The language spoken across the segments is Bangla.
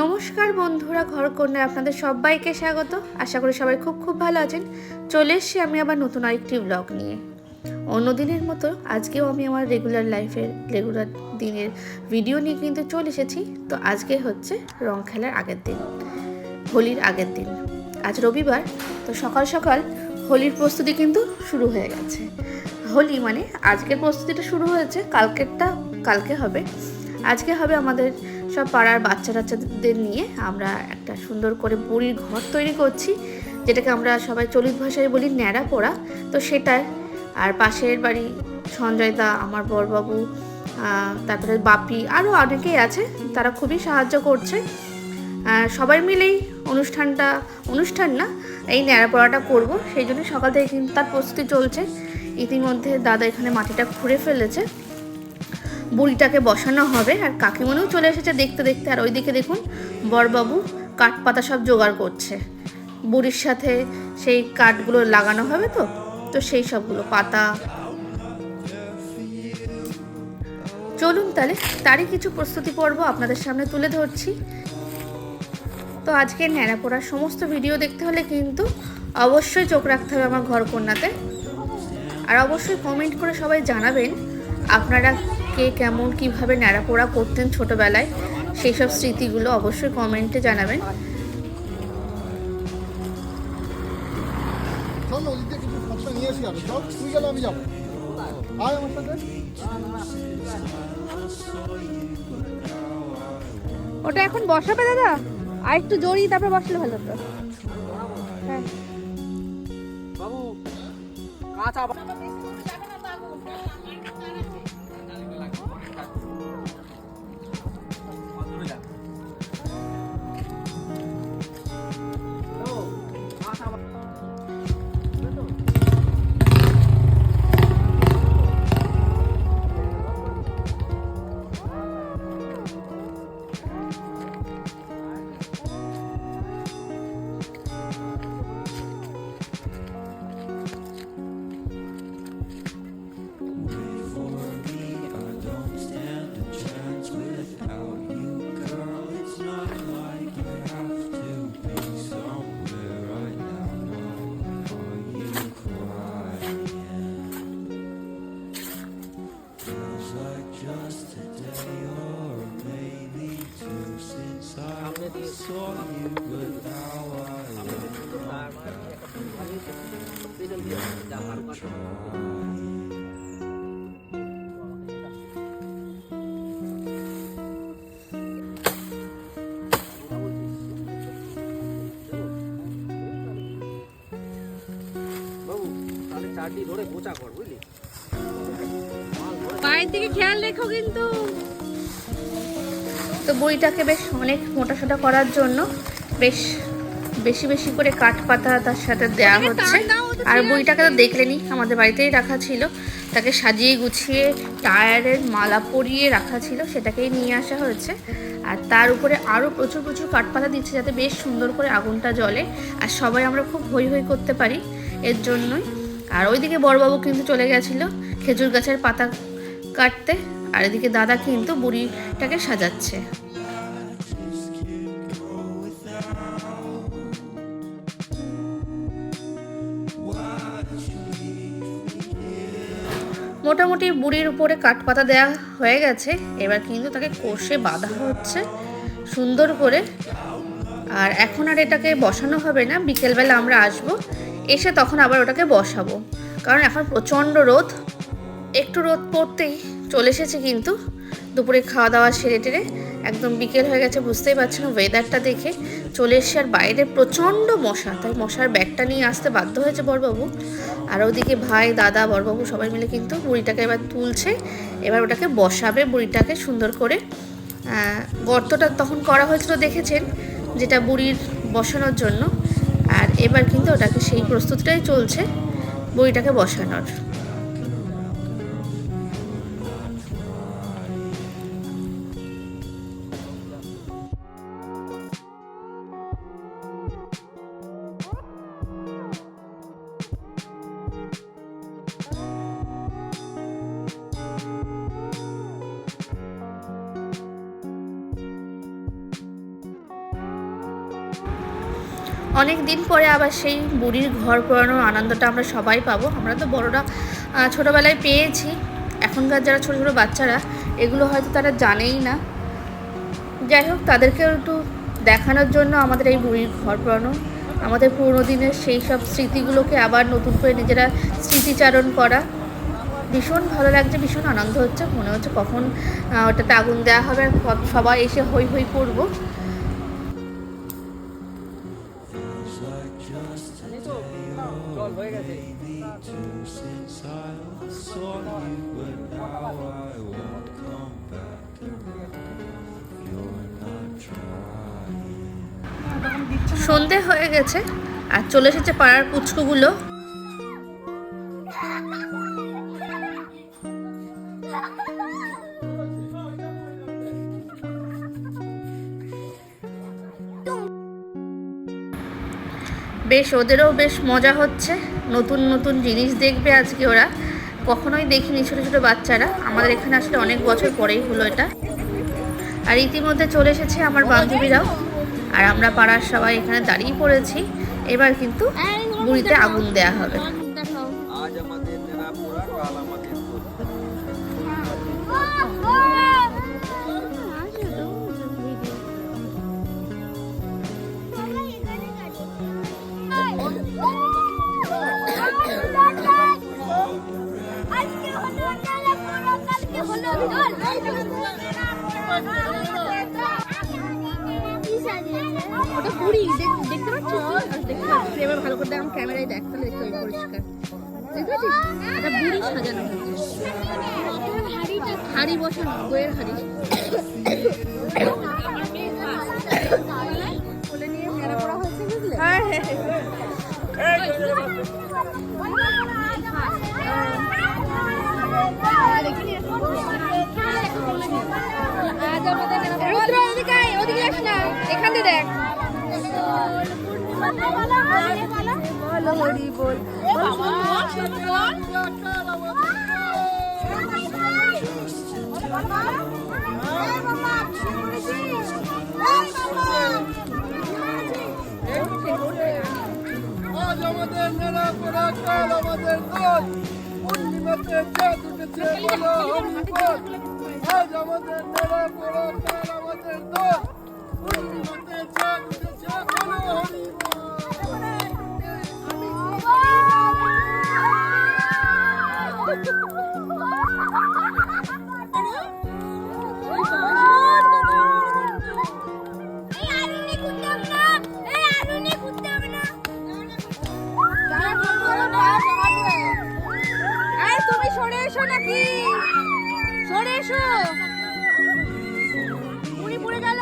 নমস্কার বন্ধুরা, ঘরকন্যায় আপনাদের সবাইকে স্বাগত। আশা করি সবাই খুব ভালো আছেন। চলে এসেছি আমি আবার নতুন আরেকটি ব্লগ নিয়ে। অন্য দিনের মতো আজকেও আমি আমার রেগুলার দিনের ভিডিও নিয়ে কিন্তু চলে এসেছি। তো আজকে হচ্ছে রং খেলার আগের দিন, হোলির আগের দিন। আজ রবিবার, তো সকাল সকাল হোলির প্রস্তুতি কিন্তু শুরু হয়ে গেছে। হোলি মানে আজকের প্রস্তুতিটা শুরু হয়েছে, কালকে হবে। আজকে হবে আমাদের সব পাড়ার বাচ্চাদের নিয়ে আমরা একটা সুন্দর করে বুড়ির ঘর তৈরি করছি, যেটাকে আমরা সবাই চলিত ভাষায় বলি ন্যাড়া পোড়া। তো সেটাই। আর পাশের বাড়ি সঞ্জয়দা, আমার বড়বাবু, তারপরে বাপি, আরও অনেকেই আছে, তারা খুবই সাহায্য করছে। সবাই মিলেই অনুষ্ঠান না, এই ন্যাড়া পোড়াটা করবো, সেই জন্য সকাল থেকে কিন্তু তার প্রস্তুতি চলছে। ইতিমধ্যে দাদা এখানে মাটিটা খুঁড়ে ফেলেছে, বুড়িটাকে বসানো হবে। আর কাকিমণিও চলে এসেছে দেখতে দেখতে। আর ওইদিকে দেখুন বড়বাবু কাঠ পাতা সব জোগাড় করছে, বুড়ির সাথে সেই কাঠগুলো লাগানো হবে। তো সেই সবগুলো পাতা। চলুন তাহলে তারই কিছু প্রস্তুতি পর্ব আপনাদের সামনে তুলে ধরছি। তো আজকে ন্যাড়া পোড়ার সমস্ত ভিডিও দেখতে হলে কিন্তু অবশ্যই চোখ রাখতে হবে আমার ঘরকন্যাতে। আর অবশ্যই কমেন্ট করে সবাই জানাবেন আপনারা কে কেমন কীভাবে ন্যাড়া পোড়া করতেন ছোটোবেলায়, সেই সব স্মৃতিগুলো অবশ্যই কমেন্টে জানাবেন। ওটা এখন বসাবে দাদা, আর একটু জড়িয়ে তারপরে বসলে ভালো হতো। হ্যাঁ বাবু, কাঁচা পায়ের দিকে খেয়াল রেখো কিন্তু। তো বইটাকে বেশ অনেক মোটাসোটা করার জন্য বেশ বেশি করে কাঠ পাতা তার সাথে দেওয়া হচ্ছে। আর বইটাকে তো দেখলেনি, আমাদের বাড়িতেই রাখা ছিল, তাকে সাজিয়ে গুছিয়ে টায়ারের মালা পরিয়ে রাখা ছিল, সেটাকেই নিয়ে আসা হয়েছে। আর তার উপরে আরও প্রচুর কাঠ পাতা দিচ্ছে, যাতে বেশ সুন্দর করে আগুনটা জ্বলে আর সবাই আমরা খুব হৈ করতে পারি, এর জন্যই। আর ওইদিকে বড়বাবু কিন্তু চলে গেছিলো খেজুর গাছের পাতা কাটতে, আর এদিকে দাদা কিন্তু বুড়িটাকে সাজাচ্ছে। মোটামুটি বুড়ির উপরে কাঠপাতা দেওয়া হয়ে গেছে, এবার কিন্তু তাকে কষে বাঁধা হচ্ছে সুন্দর করে। আর এখন আর এটাকে বসানো হবে না, বিকেলবেলা আমরা আসব, এসে তখন আবার ওটাকে বসাবো, কারণ এখন প্রচণ্ড রোদ। একটু রোদ পড়তেই চলে এসেছে কিন্তু দুপুরে খাওয়া দাওয়া সেরে টেরে একদম বিকেল হয়ে গেছে, বুঝতেই পারছেন ওয়েদারটা দেখে। চলে এসে আর বাইরে প্রচণ্ড মশা, তাই মশার ব্যাগটা নিয়ে আসতে বাধ্য হয়েছে বড়বাবু। আর ওদিকে ভাই, দাদা, বড়বাবু সবাই মিলে কিন্তু বুড়িটাকে এবার তুলছে, এবার ওটাকে বসাবে বুড়িটাকে সুন্দর করে। গর্তটা তখন করা হয়েছিল দেখেছেন, যেটা বুড়ির বসানোর জন্য। আর এবার কিন্তু ওটাকে সেই প্রস্তুতিটাই চলছে বুড়িটাকে বসানোর। অনেক দিন পরে আবার সেই বুড়ির ঘর পোড়ানোর আনন্দটা আমরা সবাই পাবো। আমরা তো বড়রা ছোটোবেলায় পেয়েছি, এখনকার যারা ছোটো ছোটো বাচ্চারা এগুলো হয়তো তারা জানেই না। যাই হোক, তাদেরকেও একটু দেখানোর জন্য আমাদের এই বুড়ির ঘর পোড়ানো, আমাদের পুরোনো দিনের সেই সব স্মৃতিগুলোকে আবার নতুন করে নিজেরা স্মৃতিচারণ করা। ভীষণ ভালো লাগছে, ভীষণ আনন্দ হচ্ছে, মনে হচ্ছে কখন ওটাতে আগুন দেওয়া হবে আর সবাই এসে হই হই করবো। সন্ধে হয়ে গেছে আর চলে এসেছে পাড়ার পুচকুগুলো। বেশ ওদেরও বেশ মজা হচ্ছে, নতুন নতুন জিনিস দেখবে আজকে ওরা, কখনোই দেখিনি ছোটো ছোটো বাচ্চারা। আমাদের এখানে আসলে অনেক বছর পরেই হলো এটা। আর ইতিমধ্যে চলে এসেছে আমার বান্ধবীরাও, আর আমরা পাড়ার সবাই এখানে দাঁড়িয়ে পড়েছি। এবার কিন্তু বুড়িতে আগুন দেয়া হবে। ওটা পুরি দেখতে পাচ্ছিস? দেখতে পাচ্ছিস? এবার ভালো করে দেখ, আমি ক্যামেরায় দেখ, তাহলে দেখতে পাবি পরিষ্কার। দেখতে পাচ্ছিস? এটা বুড়ি সাজানো হয়েছে, হাড়ি বসানো, দইয়ের হাড়ি কোলে নিয়ে মেরা করা হয়েছে, বুঝলে? হ্যাঁ হ্যাঁ ওদিকে যাস না, এখানে দেখ। আজ আমাদের মেলা করা, কাল আমাদের দোষ, পূর্ণিমাতে চাঁদ উঠেছে বলো হরি বল। আজ আমাদের মেলা করা, কাল আমাদের দোষ, পূর্ণিমাতে চাঁদ উঠেছে বলো হরি তুমি সরে এসো নাকি, সরে এসো, উনি পড়ে গেল।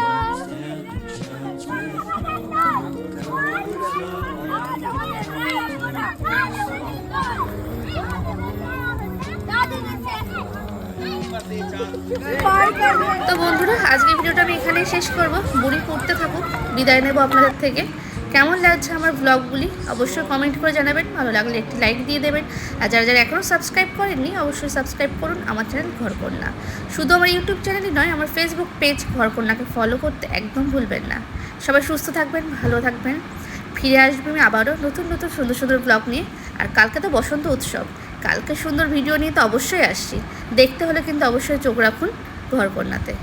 তো বন্ধুরা, আজকের ভিডিওটা আমি এখানেই শেষ করব। বুড়ি পড়তে থাকুক, বিদায় নেব আপনাদের থেকে। কেমন লাগছে আমার ব্লগগুলি অবশ্যই কমেন্ট করে জানাবেন, ভালো লাগলে একটি লাইক দিয়ে দেবেন। আর যারা যারা এখনও সাবস্ক্রাইব করেননি অবশ্যই সাবস্ক্রাইব করুন আমার চ্যানেল ঘরকন্যা। শুধু আমার ইউটিউব চ্যানেলই নয়, আমার ফেসবুক পেজ ঘরকন্যাকে ফলো করতে একদম ভুলবেন না। সবাই সুস্থ থাকবেন, ভালো থাকবেন। ফিরে আসবে আমি আবারও নতুন নতুন সুন্দর সুন্দর ব্লগ নিয়ে। আর কালকে তো বসন্ত উৎসব, কালকে সুন্দর ভিডিও নিয়ে তো অবশ্যই আসছি। দেখতে হলে কিন্তু অবশ্যই চোখ রাখুন ঘরকন্যাতে।